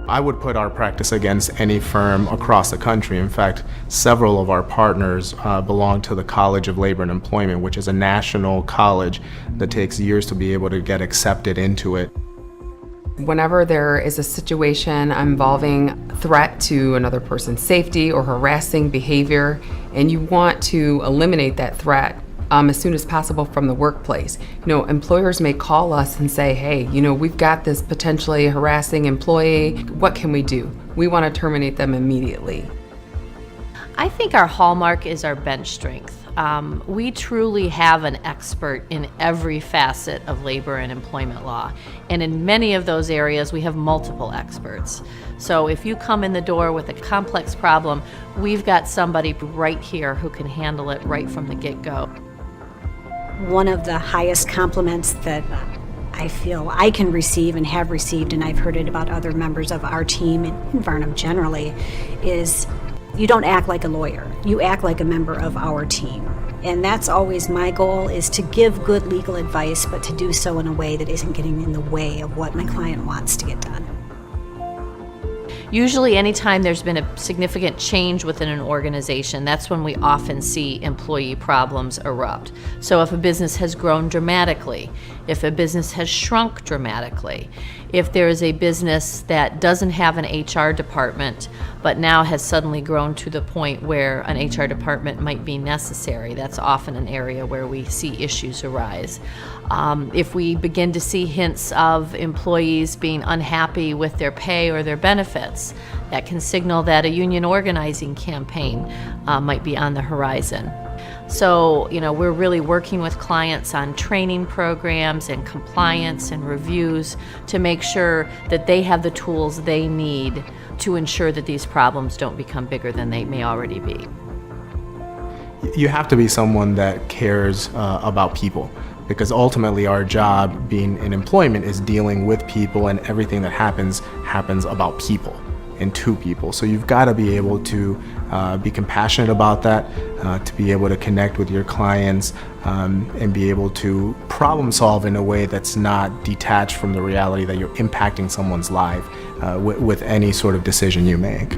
I would put our practice against any firm across the country. In fact, several of our partners belong to the College of Labor and Employment, which is a national college that takes years to be able to get accepted into it. Whenever there is a situation involving threat to another person's safety or harassing behavior, and you want to eliminate that threat as soon as possible from the workplace. Employers may call us and say, hey, we've got this potentially harassing employee. What can we do? We want to terminate them immediately. I think our hallmark is our bench strength. We truly have an expert in every facet of labor and employment law. And in many of those areas, we have multiple experts. So if you come in the door with a complex problem, we've got somebody right here who can handle it right from the get-go. One of the highest compliments that I feel I can receive and have received, and I've heard it about other members of our team in Varnum generally, is you don't act like a lawyer. You act like a member of our team. And that's always my goal, is to give good legal advice, but to do so in a way that isn't getting in the way of what my client wants to get done. Usually anytime there's been a significant change within an organization, that's when we often see employee problems erupt. So if a business has grown dramatically, if a business has shrunk dramatically, if there is a business that doesn't have an HR department but now has suddenly grown to the point where an HR department might be necessary, that's often an area where we see issues arise. If we begin to see hints of employees being unhappy with their pay or their benefits, that can signal that a union organizing campaign might be on the horizon. So, we're really working with clients on training programs and compliance and reviews to make sure that they have the tools they need to ensure that these problems don't become bigger than they may already be. You have to be someone that cares about people, because ultimately our job being in employment is dealing with people, and everything that happens about people and to people. So you've got to be able to be compassionate about that, to be able to connect with your clients, and be able to problem solve in a way that's not detached from the reality that you're impacting someone's life with any sort of decision you make.